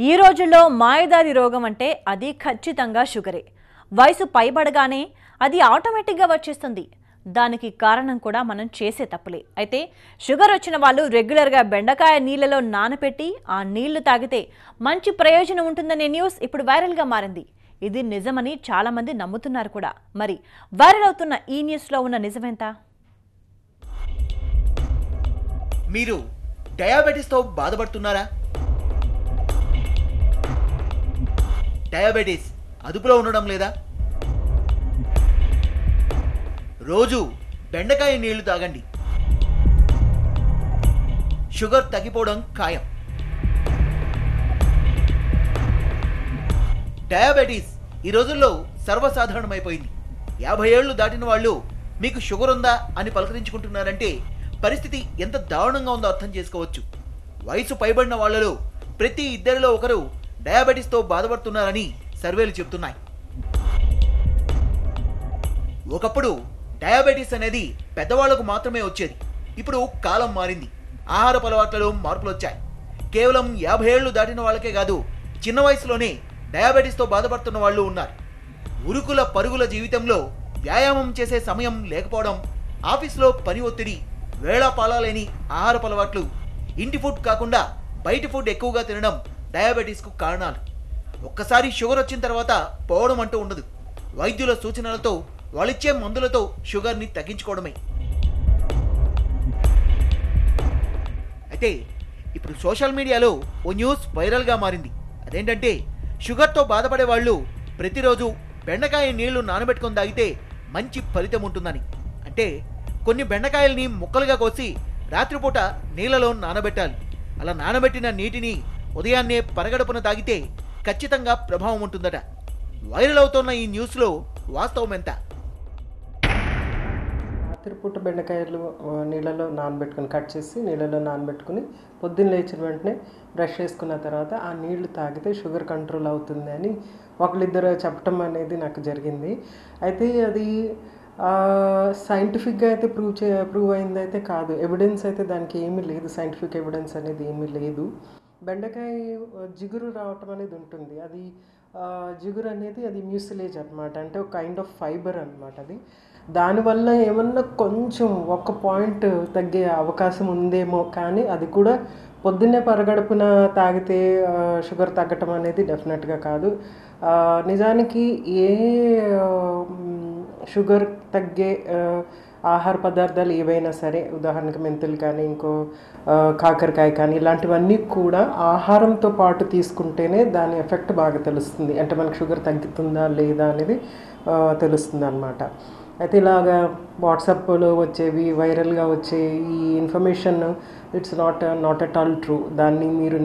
ఈ రోజుల్లో మాయదారి రోగం అంటే అది ఖచ్చితంగా షుగరే. వయసు పైబడగానే అది ఆటోమేటిక్గా వచ్చేస్తుంది. దానికి కారణం కూడా మనం చేసే తప్పులే. అయితే షుగర్ వచ్చిన వాళ్ళు రెగ్యులర్గా బెండకాయ నీళ్ళలో నానబెట్టి ఆ నీళ్లు తాగితే మంచి ప్రయోజనం ఉంటుందనే న్యూస్ ఇప్పుడు వైరల్గా మారింది. ఇది నిజమని చాలా మంది నమ్ముతున్నారు కూడా. మరి వైరల్ అవుతున్న ఈ న్యూస్లో ఉన్న నిజమెంత? మీరు డయాబెటీస్తో బాధపడుతున్నారా? డయాబెటీస్ అదుపులో ఉండడం లేదా? రోజు బెండకాయ నీళ్లు తాగండి, షుగర్ తగ్గిపోవడం ఖాయం. డయాబెటీస్ ఈ రోజుల్లో సర్వసాధారణమైపోయింది. 50 ఏళ్లు దాటిన వాళ్ళు మీకు షుగర్ ఉందా అని పలకరించుకుంటున్నారంటే పరిస్థితి ఎంత దారుణంగా ఉందో అర్థం చేసుకోవచ్చు. వయసు పైబడిన వాళ్లలో ప్రతి ఇద్దరిలో ఒకరు డయాబెటీస్తో బాధపడుతున్నారని సర్వేలు చెబుతున్నాయి. ఒకప్పుడు డయాబెటీస్ అనేది పెద్దవాళ్లకు మాత్రమే వచ్చేది. ఇప్పుడు కాలం మారింది, ఆహారపు అలవాట్లలో మార్పులు వచ్చాయి. కేవలం 50 ఏళ్లు దాటిన వాళ్ళకే కాదు, చిన్న వయసులోనే డయాబెటీస్తో బాధపడుతున్న వాళ్ళు ఉన్నారు. ఉరుకుల పరుగుల జీవితంలో వ్యాయామం చేసే సమయం లేకపోవడం, ఆఫీస్లో పని ఒత్తిడి, వేళాపాలాలేని ఆహారపు అలవాట్లు, ఇంటి ఫుడ్ కాకుండా బయట ఫుడ్ ఎక్కువగా తినడం డయాబెటీస్కు కారణాలు. ఒక్కసారి షుగర్ వచ్చిన తర్వాత పోవడం అంటూ ఉండదు. వైద్యుల సూచనలతో, వాళ్ళిచ్చే మందులతో షుగర్ని తగ్గించుకోవడమే. అయితే ఇప్పుడు సోషల్ మీడియాలో ఓ న్యూస్ వైరల్గా మారింది. అదేంటంటే షుగర్తో బాధపడే వాళ్ళు ప్రతిరోజు బెండకాయ నీళ్లు నానబెట్టుకొని తాగితే మంచి ఫలితం ఉంటుందని. అంటే కొన్ని బెండకాయల్ని ముక్కలుగా కోసి రాత్రిపూట నీళ్లలో నానబెట్టాలి. అలా నానబెట్టిన నీటిని ఉదయాన్నే పరగడుపున తాగితే ఖచ్చితంగా ప్రభావం ఉంటుందట. వైరల్ అవుతున్న ఈ న్యూస్లో వాస్తవం ఎంత? రాత్రిపూట బెండకాయలు నీళ్ళలో నానబెట్టుకుని కట్ చేసి నీళ్ళలో నానబెట్టుకుని పొద్దున్న లేచిన వెంటనే బ్రష్ చేసుకున్న తర్వాత ఆ నీళ్లు తాగితే షుగర్ కంట్రోల్ అవుతుంది అని ఒకళ్ళిద్దరు చెప్పటం అనేది నాకు జరిగింది. అయితే అది సైంటిఫిక్గా అయితే ప్రూవ్ అయింది అయితే కాదు. ఎవిడెన్స్ అయితే దానికి ఏమీ లేదు, సైంటిఫిక్ ఎవిడెన్స్ అనేది ఏమీ లేదు. బెండకాయ జిగురు రావటం అనేది ఉంటుంది. అది జిగురు అనేది అది మ్యూసిలేజ్ అనమాట, అంటే ఒక కైండ్ ఆఫ్ ఫైబర్ అనమాట. అది దానివల్ల ఏమన్నా కొంచెం ఒక పాయింట్ తగ్గే అవకాశం ఉందేమో, కానీ అది కూడా పొద్దున్నే పరగడుపున తాగితే షుగర్ తగ్గటం అనేది డెఫినెట్గా కాదు. నిజానికి ఏ షుగర్ తగ్గే ఆహార పదార్థాలు ఏవైనా సరే, ఉదాహరణకు మెంతులు కానీ ఇంకో కాకరకాయ కానీ ఇలాంటివన్నీ కూడా ఆహారంతో పాటు తీసుకుంటేనే దాని ఎఫెక్ట్ బాగా తెలుస్తుంది. అంటే మనకు షుగర్ తగ్గుతుందా లేదా అనేది తెలుస్తుంది అన్నమాట. అయితే ఇలాగా వాట్సాప్లో వచ్చేవి, వైరల్గా వచ్చే ఈ information it's not at all true. దాన్ని మీరు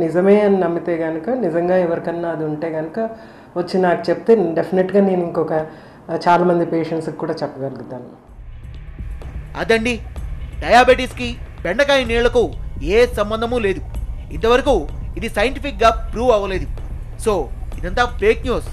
నిజమే అని నమ్మితే కనుక, నిజంగా ఎవరికన్నా అది ఉంటే కనుక వచ్చి నాకు చెప్తే డెఫినెట్గా నేను ఇంకొక చాలామంది పేషెంట్స్కి కూడా చెప్పగలుగుతాను. అదండి, డయాబెటీస్కి బెండకాయ నీళ్లకు ఏ సంబంధము లేదు. ఇంతవరకు ఇది సైంటిఫిక్గా ప్రూవ్ అవ్వలేదు. సో ఇదంతా ఫేక్ న్యూస్.